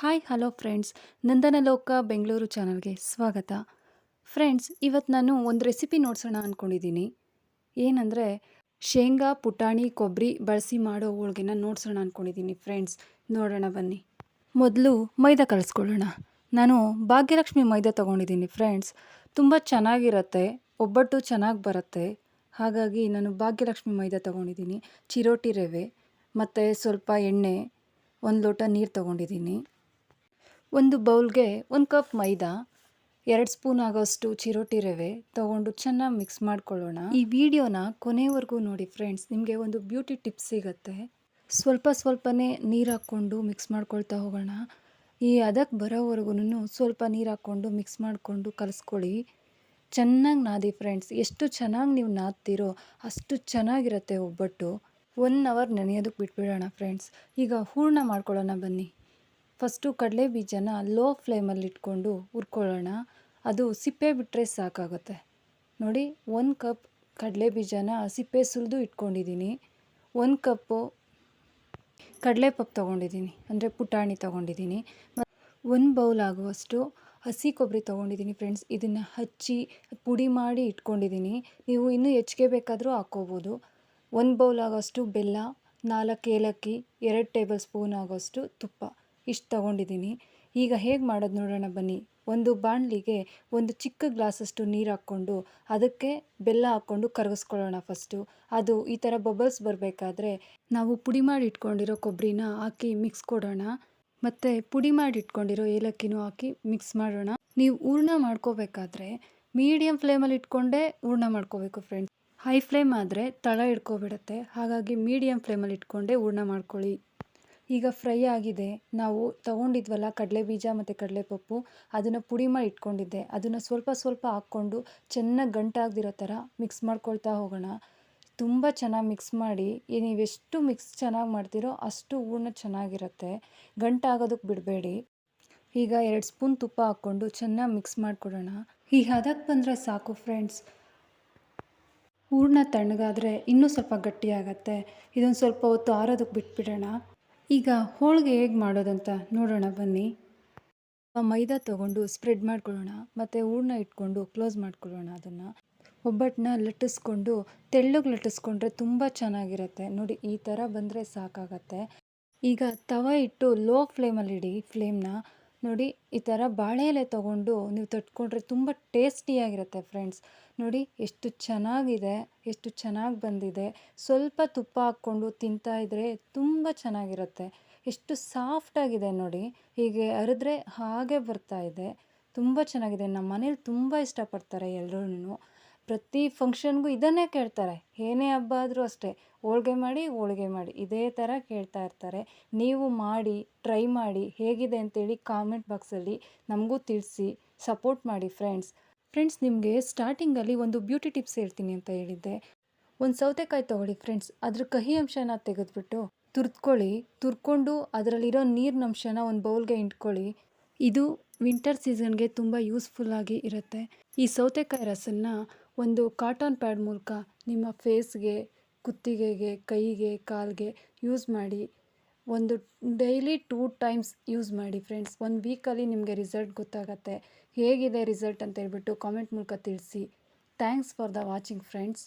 Hi hello friends, ನಂದನಲೋಕ Bengaluru ಚಾನಲ್ಗೆ ಸ್ವಾಗತ. Friends, ಇವತ್ತು ನಾನು ಒಂದು ರೆಸಿಪಿ ನೋಡ್ಸೋಣ ಅಂದ್ಕೊಂಡಿದ್ದೀನಿ. ಏನಂದರೆ ಶೇಂಗಾ ಪುಟಾಣಿ ಕೊಬ್ಬರಿ ಬಳಸಿ ಮಾಡೋ ಹೋಳ್ಗೆನ ನೋಡ್ಸೋಣ ಅಂದ್ಕೊಂಡಿದ್ದೀನಿ. ಫ್ರೆಂಡ್ಸ್, ನೋಡೋಣ ಬನ್ನಿ. ಮೊದಲು ಮೈದಾ ಕಲಿಸ್ಕೊಳ್ಳೋಣ. ನಾನು ಭಾಗ್ಯಲಕ್ಷ್ಮಿ ಮೈದಾ ತೊಗೊಂಡಿದ್ದೀನಿ. ಫ್ರೆಂಡ್ಸ್, ತುಂಬ ಚೆನ್ನಾಗಿರುತ್ತೆ, ಒಬ್ಬಟ್ಟು ಚೆನ್ನಾಗಿ ಬರುತ್ತೆ. ಹಾಗಾಗಿ ನಾನು ಭಾಗ್ಯಲಕ್ಷ್ಮಿ ಮೈದಾ ತೊಗೊಂಡಿದ್ದೀನಿ. ಚಿರೋಟಿ ರವೆ ಮತ್ತು ಸ್ವಲ್ಪ ಎಣ್ಣೆ, ಒಂದು ಲೋಟ ನೀರು ತೊಗೊಂಡಿದ್ದೀನಿ. ಒಂದು ಬೌಲ್ಗೆ 1 ಕಪ್ ಮೈದಾ, 2 ಸ್ಪೂನ್ ಆಗೋಷ್ಟು ಚಿರೋಟಿ ರವೆ ತೊಗೊಂಡು ಚೆನ್ನಾಗಿ ಮಿಕ್ಸ್ ಮಾಡ್ಕೊಳ್ಳೋಣ. ಈ ವಿಡಿಯೋನ ಕೊನೆವರೆಗೂ ನೋಡಿ ಫ್ರೆಂಡ್ಸ್, ನಿಮಗೆ ಒಂದು ಬ್ಯೂಟಿ ಟಿಪ್ಸ್ ಸಿಗುತ್ತೆ. ಸ್ವಲ್ಪನೇ ನೀರು ಹಾಕ್ಕೊಂಡು ಮಿಕ್ಸ್ ಮಾಡ್ಕೊಳ್ತಾ ಹೋಗೋಣ. ಈ ಅದಕ್ಕೆ ಬರೋವರೆಗೂ ಸ್ವಲ್ಪ ನೀರು ಹಾಕ್ಕೊಂಡು ಮಿಕ್ಸ್ ಮಾಡಿಕೊಂಡು ಕಲಿಸ್ಕೊಳ್ಳಿ. ಚೆನ್ನಾಗಿ ನಾದಿ ಫ್ರೆಂಡ್ಸ್. ಎಷ್ಟು ಚೆನ್ನಾಗಿ ನೀವು ನಾದ್ತೀರೋ ಅಷ್ಟು ಚೆನ್ನಾಗಿರುತ್ತೆ ಒಬ್ಬಟ್ಟು. 1 ಅವರ್ ನೆನೆಯೋದಕ್ಕೆ ಬಿಟ್ಬಿಡೋಣ ಫ್ರೆಂಡ್ಸ್. ಈಗ ಹೂರಣ ಮಾಡ್ಕೊಳ್ಳೋಣ ಬನ್ನಿ. ಫಸ್ಟು ಕಡಲೆ ಬೀಜನ ಲೋ ಫ್ಲೇಮಲ್ಲಿ ಇಟ್ಕೊಂಡು ಹುರ್ಕೊಳ್ಳೋಣ. ಅದು ಸಿಪ್ಪೆ ಬಿಟ್ಟರೆ ಸಾಕಾಗುತ್ತೆ. ನೋಡಿ, 1 ಕಪ್ ಕಡಲೆ ಬೀಜನ ಸಿಪ್ಪೆ ಸುಲಿದು ಇಟ್ಕೊಂಡಿದ್ದೀನಿ. 1 ಕಪ್ಪು ಕಡಲೆಪಪ್ಪು ತೊಗೊಂಡಿದ್ದೀನಿ, ಅಂದರೆ ಪುಟಾಣಿ ತೊಗೊಂಡಿದ್ದೀನಿ. 1 ಬೌಲ್ ಆಗುವಷ್ಟು ಹಸಿ ಕೊಬ್ಬರಿ ತೊಗೊಂಡಿದ್ದೀನಿ ಫ್ರೆಂಡ್ಸ್. ಇದನ್ನು ಹಚ್ಚಿ ಪುಡಿ ಮಾಡಿ ಇಟ್ಕೊಂಡಿದ್ದೀನಿ. ನೀವು ಇನ್ನೂ ಹೆಚ್ಚಿಗೆ ಬೇಕಾದರೂ ಹಾಕ್ಕೋಬೋದು. 1 ಬೌಲ್ ಆಗೋಷ್ಟು ಬೆಲ್ಲ, 4 ಏಲಕ್ಕಿ, 2 ಟೇಬಲ್ ಸ್ಪೂನ್ ಆಗೋಷ್ಟು ತುಪ್ಪ, ಇಷ್ಟು ತೊಗೊಂಡಿದ್ದೀನಿ. ಈಗ ಹೇಗೆ ಮಾಡೋದು ನೋಡೋಣ ಬನ್ನಿ. ಒಂದು ಬಾಣಲಿಗೆ ಒಂದು ಚಿಕ್ಕ ಗ್ಲಾಸಷ್ಟು ನೀರು ಹಾಕ್ಕೊಂಡು ಅದಕ್ಕೆ ಬೆಲ್ಲ ಹಾಕ್ಕೊಂಡು ಕರಗಿಸ್ಕೊಳ್ಳೋಣ ಫಸ್ಟು. ಅದು ಈ ಥರ ಬಬಲ್ಸ್ ಬರಬೇಕಾದ್ರೆ ನಾವು ಪುಡಿ ಮಾಡಿ ಇಟ್ಕೊಂಡಿರೋ ಕೊಬ್ಬರಿನ ಹಾಕಿ ಮಿಕ್ಸ್ ಕೊಡೋಣ. ಮತ್ತು ಪುಡಿ ಮಾಡಿ ಇಟ್ಕೊಂಡಿರೋ ಏಲಕ್ಕಿನೂ ಹಾಕಿ ಮಿಕ್ಸ್ ಮಾಡೋಣ. ನೀವು ಹೂರಣ ಮಾಡ್ಕೋಬೇಕಾದ್ರೆ ಮೀಡಿಯಮ್ ಫ್ಲೇಮಲ್ಲಿ ಇಟ್ಕೊಂಡೇ ಹೂರಣ ಮಾಡ್ಕೋಬೇಕು ಫ್ರೆಂಡ್ಸ್. ಹೈ ಫ್ಲೇಮ್ ಆದರೆ ತಳ ಹಿಡ್ಕೊಬಿಡುತ್ತೆ. ಹಾಗಾಗಿ ಮೀಡಿಯಮ್ ಫ್ಲೇಮಲ್ಲಿ ಇಟ್ಕೊಂಡೇ ಹೂರಣ ಮಾಡ್ಕೊಳ್ಳಿ. ಈಗ ಫ್ರೈ ಆಗಿದೆ. ನಾವು ತೊಗೊಂಡಿದ್ವಲ್ಲ ಕಡಲೆ ಬೀಜ ಮತ್ತು ಕಡಲೆಪಪ್ಪು, ಅದನ್ನು ಪುಡಿ ಮಾಡಿ ಇಟ್ಕೊಂಡಿದ್ದೆ. ಅದನ್ನು ಸ್ವಲ್ಪ ಹಾಕ್ಕೊಂಡು ಚೆನ್ನಾಗಿ ಗಂಟಾಗದಿರೋ ಥರ ಮಿಕ್ಸ್ ಮಾಡ್ಕೊಳ್ತಾ ಹೋಗೋಣ. ತುಂಬ ಚೆನ್ನಾಗಿ ಮಿಕ್ಸ್ ಮಾಡಿ. ನೀವೆಷ್ಟು ಮಿಕ್ಸ್ ಚೆನ್ನಾಗಿ ಮಾಡ್ತೀರೋ ಅಷ್ಟು ಹೂರಣ ಚೆನ್ನಾಗಿರುತ್ತೆ. ಗಂಟಾಗೋದಕ್ಕೆ ಬಿಡಬೇಡಿ. ಈಗ 2 ಸ್ಪೂನ್ ತುಪ್ಪ ಹಾಕ್ಕೊಂಡು ಚೆನ್ನಾಗಿ ಮಿಕ್ಸ್ ಮಾಡಿಕೊಡೋಣ. ಈ ಹದಕ್ಕೆ ಬಂದರೆ ಸಾಕು ಫ್ರೆಂಡ್ಸ್. ಹೂರಣ ತಣ್ಣಗಾದರೆ ಇನ್ನೂ ಸ್ವಲ್ಪ ಗಟ್ಟಿಯಾಗತ್ತೆ. ಇದೊಂದು ಸ್ವಲ್ಪ ಹೊತ್ತು ಆರೋದಕ್ಕೆ ಬಿಟ್ಬಿಡೋಣ. ಈಗ ಹೋಳಿಗೆ ಹೇಗೆ ಮಾಡೋದಂತ ನೋಡೋಣ ಬನ್ನಿ. ಮೈದಾ ತೊಗೊಂಡು ಸ್ಪ್ರೆಡ್ ಮಾಡ್ಕೊಳ್ಳೋಣ ಮತ್ತು ಹೂರಣ ಇಟ್ಕೊಂಡು ಕ್ಲೋಸ್ ಮಾಡ್ಕೊಳ್ಳೋಣ. ಅದನ್ನು ಒಬ್ಬಟ್ಟನ್ನ ಲಟ್ಟಿಸ್ಕೊಂಡು ತೆಳ್ಳಗೆ ಲಟ್ಟಿಸ್ಕೊಂಡ್ರೆ ತುಂಬ ಚೆನ್ನಾಗಿರುತ್ತೆ. ನೋಡಿ, ಈ ಥರ ಬಂದರೆ ಸಾಕಾಗತ್ತೆ. ಈಗ ತವ ಇಟ್ಟು ಲೋ ಫ್ಲೇಮಲ್ಲಿಡಿ ಫ್ಲೇಮ್ನ. ನೋಡಿ, ಈ ಥರ ಬಾಳೆ ಎಲೆ ತೊಗೊಂಡು ನೀವು ತಟ್ಕೊಂಡ್ರೆ ತುಂಬ ಟೇಸ್ಟಿಯಾಗಿರುತ್ತೆ ಫ್ರೆಂಡ್ಸ್. ನೋಡಿ ಎಷ್ಟು ಚೆನ್ನಾಗಿದೆ, ಎಷ್ಟು ಚೆನ್ನಾಗಿ ಬಂದಿದೆ. ಸ್ವಲ್ಪ ತುಪ್ಪ ಹಾಕ್ಕೊಂಡು ತಿಂತಾಯಿದ್ರೆ ತುಂಬ ಚೆನ್ನಾಗಿರುತ್ತೆ. ಎಷ್ಟು ಸಾಫ್ಟಾಗಿದೆ ನೋಡಿ. ಹೀಗೆ ಅರಿದ್ರೆ ಹಾಗೆ ಬರ್ತಾಯಿದೆ. ತುಂಬ ಚೆನ್ನಾಗಿದೆ. ನಮ್ಮ ಮನೇಲಿ ತುಂಬ ಇಷ್ಟಪಡ್ತಾರೆ ಎಲ್ಲರೂ. ಪ್ರತಿ ಫಂಕ್ಷನ್ಗೂ ಇದನ್ನೇ ಕೇಳ್ತಾರೆ. ಏನೇ ಹಬ್ಬ ಆದರೂ ಅಷ್ಟೇ, ಹೋಳ್ಗೆ ಮಾಡಿ ಇದೇ ಥರ ಕೇಳ್ತಾ ಇರ್ತಾರೆ. ನೀವು ಮಾಡಿ ಟ್ರೈ ಮಾಡಿ ಹೇಗಿದೆ ಅಂತೇಳಿ ಕಾಮೆಂಟ್ ಬಾಕ್ಸಲ್ಲಿ ನಮಗೂ ತಿಳಿಸಿ ಸಪೋರ್ಟ್ ಮಾಡಿ ಫ್ರೆಂಡ್ಸ್. ನಿಮಗೆ ಸ್ಟಾರ್ಟಿಂಗಲ್ಲಿ ಒಂದು ಬ್ಯೂಟಿ ಟಿಪ್ಸ್ ಹೇಳ್ತೀನಿ ಅಂತ ಹೇಳಿದ್ದೆ. ಒಂದು ಸೌತೆಕಾಯಿ ತೊಗೊಳ್ಳಿ ಫ್ರೆಂಡ್ಸ್. ಅದ್ರ ಕಹಿ ಅಂಶನ ತೆಗೆದುಬಿಟ್ಟು ತುರ್ಕೊಂಡು ಅದರಲ್ಲಿರೋ ನೀರಿನ ಅಂಶನ ಒಂದು ಬೌಲ್ಗೆ ಇಟ್ಕೊಳ್ಳಿ. ಇದು ವಿಂಟರ್ ಸೀಸನ್ಗೆ ತುಂಬ ಯೂಸ್ಫುಲ್ಲಾಗಿ ಇರುತ್ತೆ. ಈ ಸೌತೆಕಾಯಿ ರಸನ ಒಂದು ಕಾಟನ್ ಪ್ಯಾಡ್ ಮೂಲಕ ನಿಮ್ಮ ಫೇಸ್ಗೆ, ಕುತ್ತಿಗೆಗೆ, ಕೈಗೆ, ಕಾಲಿಗೆ ಯೂಸ್ ಮಾಡಿ. ಒಂದು ಡೈಲಿ 2 ಟೈಮ್ಸ್ ಯೂಸ್ ಮಾಡಿ ಫ್ರೆಂಡ್ಸ್. 1 ವೀಕಲ್ಲಿ ನಿಮಗೆ ರಿಸಲ್ಟ್ ಗೊತ್ತಾಗತ್ತೆ. ಹೇಗಿದೆ ರಿಸಲ್ಟ್ ಅಂತ ಹೇಳ್ಬಿಟ್ಟು ಕಾಮೆಂಟ್ ಮೂಲಕ ತಿಳಿಸಿ. Thanks for the watching friends.